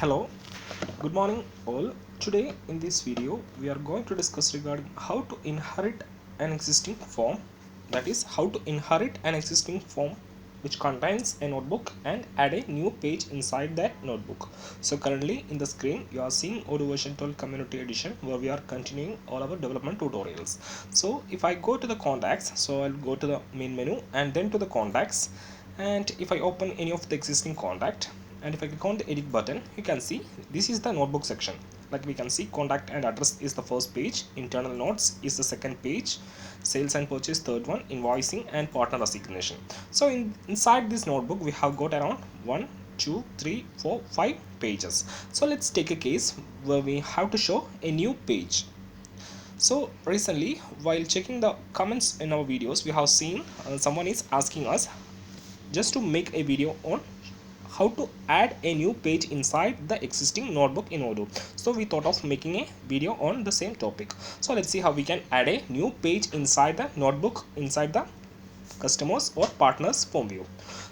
Hello, good morning all. Today in this video we are going to discuss regarding how to inherit an existing form, that is how to inherit an existing form which contains a notebook and add a new page inside that notebook. So currently in the screen you are seeing Odoo version 12 community edition where we are continuing all our development tutorials. So if I go to the contacts, so I'll go to the main menu and then to the contacts, and if I open any of the existing contact and if I click on the edit button, you can see this is the notebook section. Like we can see, contact and address is the first page, internal notes is the second page, sales and purchase third one, invoicing and partner resignation. So inside this notebook we have got around 1 2 3 4 5 pages. So let's take a case where we have to show a new page. So recently while checking the comments in our videos, we have seen someone is asking us just to make a video on how to add a new page inside the existing notebook in Odoo. So we thought of making a video on the same topic. So let's see how we can add a new page inside the notebook, inside the customers or partners form view.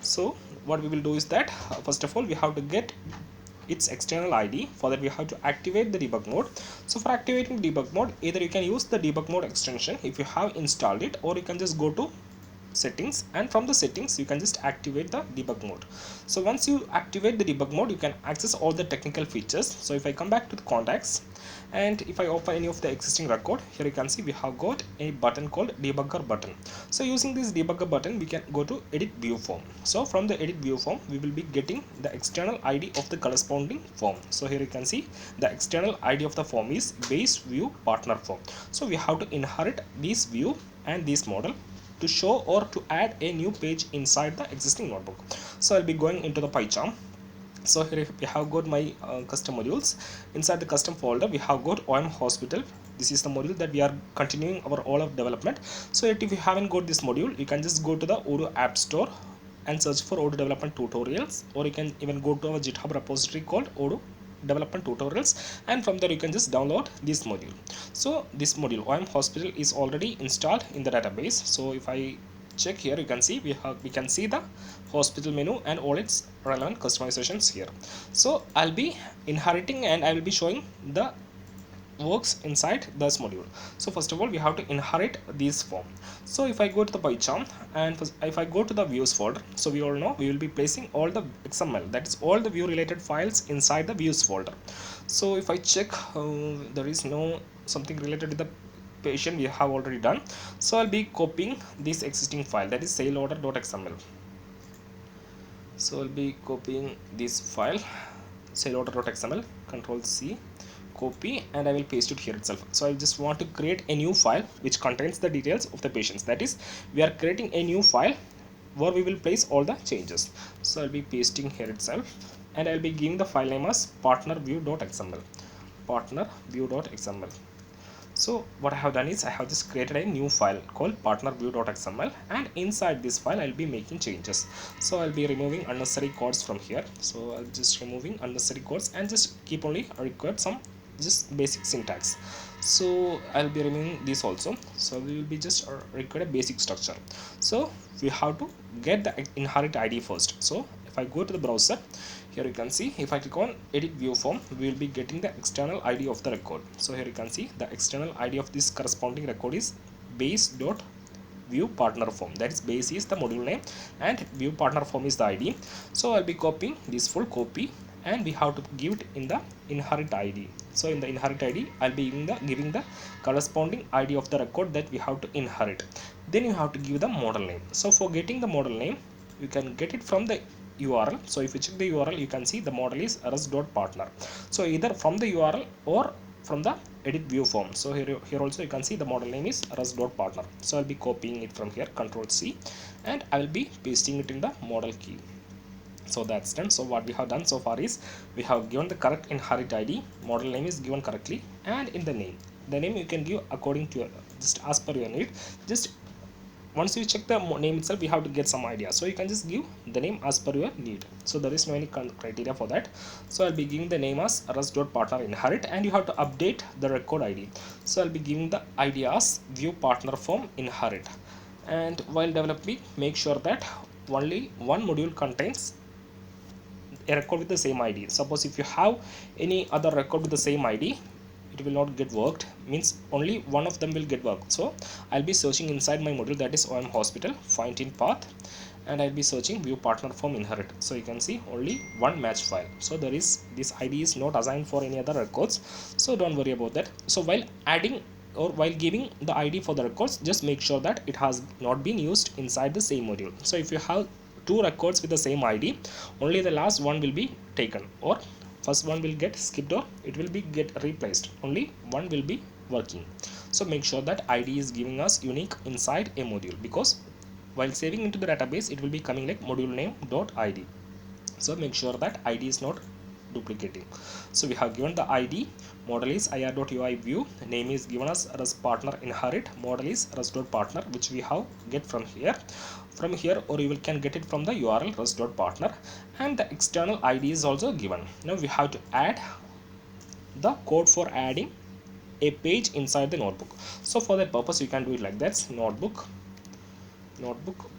So what we will do is that first of all we have to get its external ID. For that we have to activate the debug mode. So for activating debug mode, either you can use the debug mode extension if you have installed it, or you can just go to settings, and from the settings you can just activate the debug mode. So once you activate the debug mode, you can access all the technical features. So if I come back to the contacts and if I open any of the existing record, here you can see we have got a button called debugger button. So using this debugger button we can go to edit view form. So from the edit view form we will be getting the external ID of the corresponding form. So here you can see the external ID of the form is base view partner form. So we have to inherit this view and this model to show or to add a new page inside the existing notebook. So I'll be going into the PyCharm. So here we have got my custom modules. Inside the custom folder we have got OM Hospital. This is the module that we are continuing our all of development. So if you haven't got this module, you can just go to the Odoo App Store and search for Odoo development tutorials, or you can even go to our GitHub repository called Odoo development tutorials, and from there you can just download this module. So this module OM Hospital is already installed in the database. So if I check here, you can see we can see the hospital menu and all its relevant customizations here. So I'll be inheriting and I will be showing the works inside this module. So first of all we have to inherit this form. So if I go to the PyCharm and if I go to the views folder, so we all know we will be placing all the XML, that is all the view related files, inside the views folder. So if I check, there is no something related to the patient we have already done. So I'll be copying this existing file, that is sale order.xml. So I'll be copying this file sale order.xml, control C, copy, and I will paste it here itself. So I just want to create a new file which contains the details of the patients, that is we are creating a new file where we will place all the changes. So I'll be pasting here itself, and I'll be giving the file name as partnerview.xml, partnerview.xml. So what I have done is I have just created a new file called partnerview.xml, and inside this file I'll be making changes. So I'll be removing unnecessary codes from here. So I'll just removing unnecessary codes and just keep only required some just basic syntax. So I'll be removing this also. So we will be just require a basic structure. So we have to get the inherit ID first. So if I go to the browser, here you can see if I click on edit view form, we will be getting the external ID of the record. So here you can see the external ID of this corresponding record is base.view partner form, that is base is the module name and view partner form is the ID. So I'll be copying this full copy and we have to give it in the inherit ID. So in the inherit ID I'll be giving the corresponding ID of the record that we have to inherit. Then you have to give the model name. So for getting the model name, you can get it from the URL. So if you check the URL, you can see the model is rs.partner. So either from the URL or from the edit view form. So here also you can see the model name is rs.partner. So I'll be copying it from here, control C, and I will be pasting it in the model key. So that's done. So what we have done so far is we have given the correct inherit ID, model name is given correctly, and in the name you can give according to your, just as per your need. Just once you check the name itself, we have to get some idea. So you can just give the name as per your need. So there is no any criteria for that. So I'll be giving the name as rs.partner inherit, and you have to update the record ID. So I'll be giving the ID as view partner form inherit. And while developing, make sure that only one module contains a record with the same id. Suppose if you have any other record with the same id, it will not get worked, means only one of them will get worked. So I'll be searching inside my module, that is OM hospital, find in path, and I'll be searching view partner from inherit. So you can see only one match file, so there is this id is not assigned for any other records, so don't worry about that. So while adding or while giving the id for the records, just make sure that it has not been used inside the same module. So if you have two records with the same id, only the last one will be taken, or first one will get skipped, or it will be get replaced, only one will be working. So make sure that id is giving us unique inside a module, because while saving into the database it will be coming like module name dot id. So make sure that id is not duplicating. So we have given the id, model is ir.ui view, name is given as rest partner inherit, model is rest.partner, which we have get from here, or you can get it from the url rest.partner, and the external id is also given. Now we have to add the code for adding a page inside the notebook. So for that purpose you can do it like that, notebook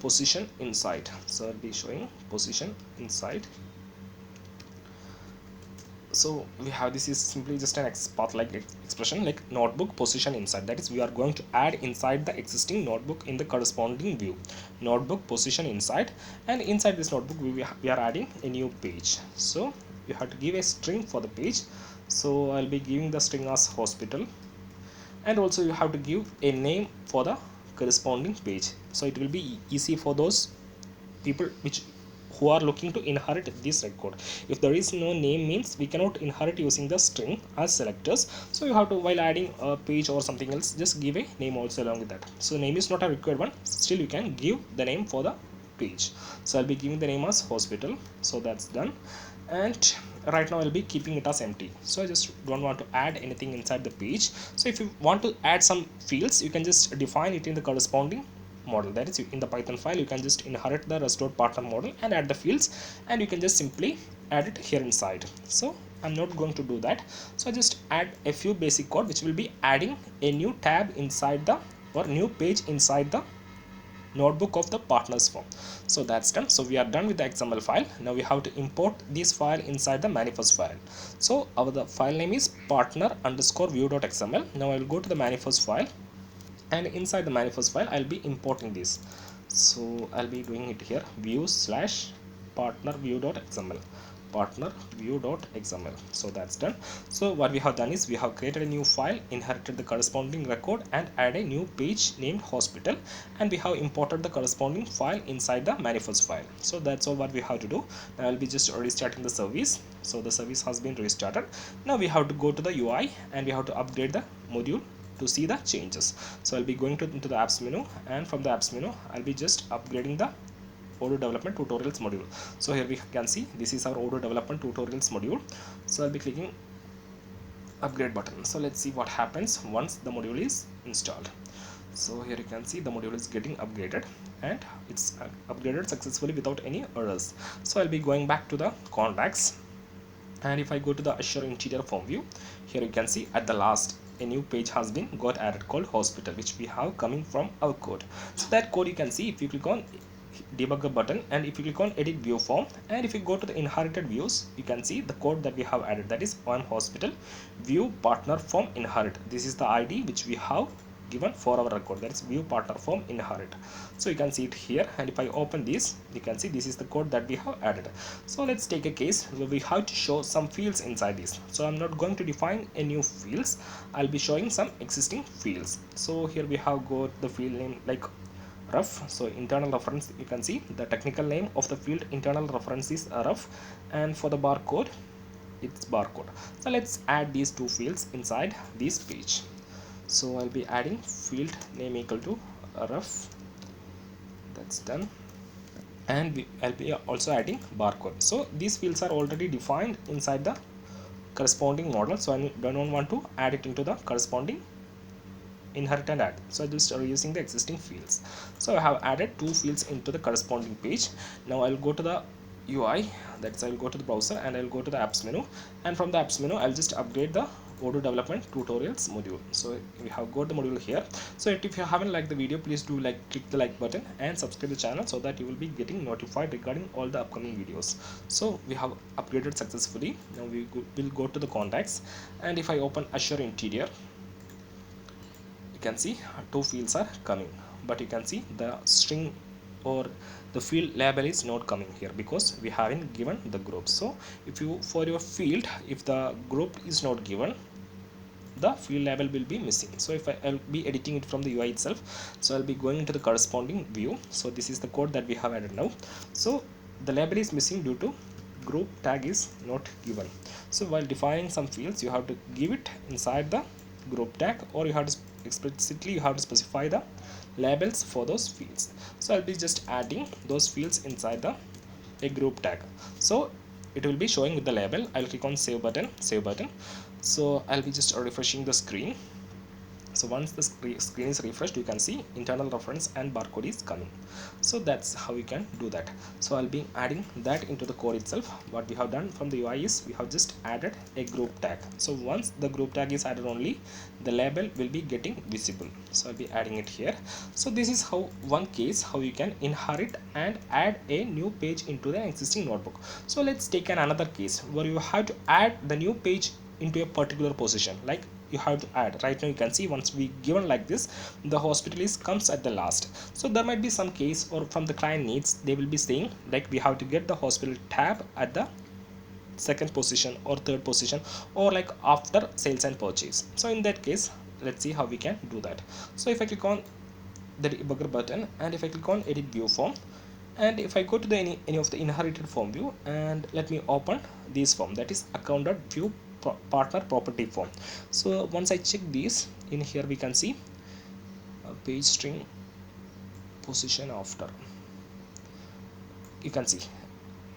position inside. So I'll be showing position inside. So we have, this is simply just an path like expression, like notebook position inside, that is we are going to add inside the existing notebook in the corresponding view, notebook position inside, and inside this notebook we are adding a new page. So you have to give a string for the page. So I'll be giving the string as hospital, and also you have to give a name for the corresponding page, so it will be easy for those people who are looking to inherit this record. If there is no name, means we cannot inherit using the string as selectors. So you have to, while adding a page or something else, just give a name also along with that. So name is not a required one, still you can give the name for the page. So I'll be giving the name as hospital. So that's done, and right now I'll be keeping it as empty. So I just don't want to add anything inside the page. So if you want to add some fields, you can just define it in the corresponding model, that is in the Python file. You can just inherit the rest.partner model and add the fields, and you can just simply add it here inside. So I'm not going to do that. So I just add a few basic code which will be adding a new tab inside the, or new page inside the notebook of the partners form. So that's done. So we are done with the XML file. Now we have to import this file inside the manifest file. So the file name is partner_view.xml. Now I will go to the manifest file, and inside the manifest file I'll be importing this. So I'll be doing it here, view/partner_view.xml, partner_view.xml. So that's done. So what we have done is we have created a new file, inherited the corresponding record, and add a new page named hospital, and we have imported the corresponding file inside the manifest file. So that's all what we have to do. Now I'll be just restarting the service. So the service has been restarted. Now we have to go to the UI, and we have to upgrade the module to see the changes. So I'll be going into the apps menu, and from the apps menu I'll be just upgrading the Odoo development tutorials module. So here we can see this is our Odoo development tutorials module. So I'll be clicking upgrade button. So let's see what happens once the module is installed. So here you can see the module is getting upgraded, and it's upgraded successfully without any errors. So I'll be going back to the contacts, and if I go to the Azure interior form view, here you can see at the last a new page has been got added called hospital, which we have coming from our code. So that code you can see if you click on debugger button, and if you click on edit view form, and if you go to the inherited views, you can see the code that we have added, that is OM hospital view partner form inherit. This is the ID which we have given for our record, that is view partner form inherit. So you can see it here, and if I open this, you can see this is the code that we have added. So let's take a case where we have to show some fields inside this. So I'm not going to define a new fields, I'll be showing some existing fields. So here we have got the field name like ref. So internal reference, you can see the technical name of the field internal reference is ref, and for the barcode it's barcode. So let's add these two fields inside this page. So I'll be adding field name equal to ref. That's done, and I'll be also adding barcode. So these fields are already defined inside the corresponding model, so I don't want to add it into the corresponding inherit and add. So I just using the existing fields. So I have added two fields into the corresponding page. Now I'll go to the UI, that's I'll go to the browser, and I'll go to the apps menu, and from the apps menu I'll just upgrade the Odoo development tutorials module. So we have got the module here. So if you haven't liked the video, please do click the like button and subscribe the channel so that you will be getting notified regarding all the upcoming videos. So we have upgraded successfully. Now will go to the contacts, and if I open Azure Interior, you can see two fields are coming, but you can see the string or the field label is not coming here because we haven't given the group. So if you, for your field, if the group is not given, the field label will be missing. So if I'll be editing it from the UI itself, so I'll be going into the corresponding view. So this is the code that we have added now. So the label is missing due to group tag is not given. So while defining some fields, you have to give it inside the group tag, or you have to explicitly specify the labels for those fields. So I'll be just adding those fields inside a group tag. So it will be showing with the label. I'll click on save button. So I'll be just refreshing the screen. So once the screen is refreshed, you can see internal reference and barcode is coming. So that's how you can do that. So I'll be adding that into the code itself. What we have done from the UI is we have just added a group tag. So once the group tag is added, only the label will be getting visible. So I'll be adding it here. So this is how one case how you can inherit and add a new page into the existing notebook. So let's take another case where you have to add the new page into a particular position. Like you have to add, right now you can see once we given like this, the hospital is comes at the last. So there might be some case, or from the client needs, they will be saying like we have to get the hospital tab at the second position or third position, or like after sales and purchase. So in that case, let's see how we can do that. So if I click on the debugger button, and if I click on edit view form, and if I go to the any of the inherited form view, and let me open this form, that is account.view partner property form. So once I check this, in here we can see page string position after. You can see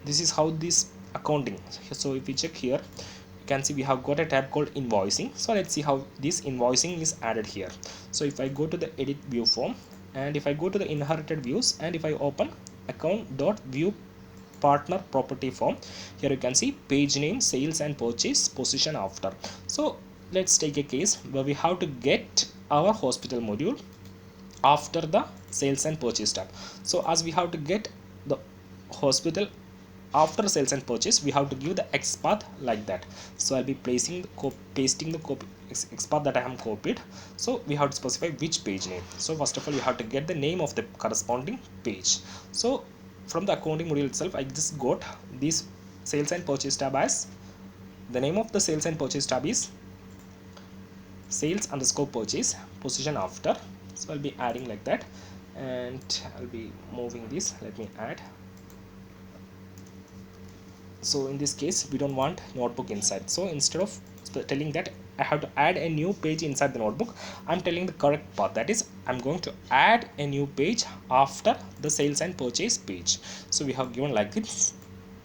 this is how this accounting. So if we check here, you can see we have got a tab called invoicing. So let's see how this invoicing is added here. So if I go to the edit view form, and if I go to the inherited views, and if I open account.view partner property form, here you can see page name, sales and purchase, position after. So let's take a case where we have to get our hospital module after the sales and purchase tab. So as we have to get the hospital after sales and purchase, we have to give the XPath like that. So I'll be pasting the XPath that I have copied. So we have to specify which page name. So first of all, you have to get the name of the corresponding page. So from the accounting module itself, I just got this sales and purchase tab as the name of the sales and purchase tab is sales underscore purchase, position after. So I'll be adding like that, and I'll be moving this. Let me add. So in this case, we don't want notebook inside. So instead of telling that I have to add a new page inside the notebook, I'm telling the correct path, that is I'm going to add a new page after the sales and purchase page. So we have given like this,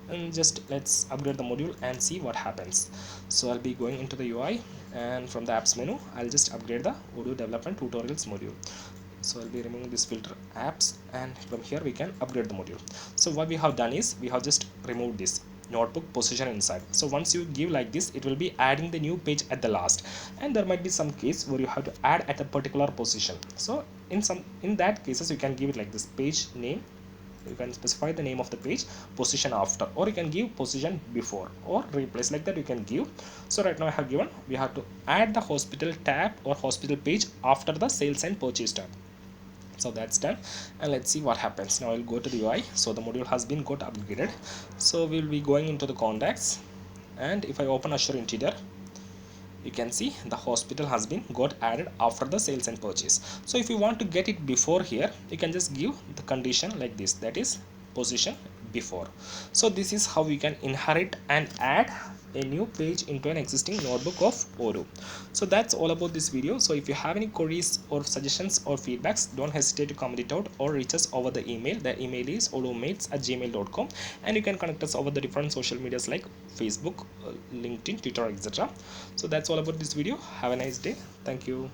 and just let's upgrade the module and see what happens. So I'll be going into the UI, and from the apps menu, I'll just upgrade the Odoo development tutorials module. So I'll be removing this filter apps, and from here we can upgrade the module. So what we have done is we have just removed this notebook position inside. So once you give like this, it will be adding the new page at the last, and there might be some case where you have to add at a particular position. So in that cases, you can give it like this, page name, you can specify the name of the page, position after, or you can give position before, or replace, like that you can give. So right now I have given, we have to add the hospital tab or hospital page after the sales and purchase tab. So that's done, and let's see what happens. Now I'll go to the UI. So the module has been got upgraded. So we'll be going into the contacts, and if I open Azure Interior, you can see the hospital has been got added after the sales and purchase. So if you want to get it before here, you can just give the condition like this, that is position before. So this is how we can inherit and add a new page into an existing notebook of Odoo. So that's all about this video. So if you have any queries or suggestions or feedbacks, don't hesitate to comment it out or reach us over the email. The email is odoomates@gmail.com, and you can connect us over the different social medias like Facebook, LinkedIn, Twitter, etc. So that's all about this video. Have a nice day. Thank you.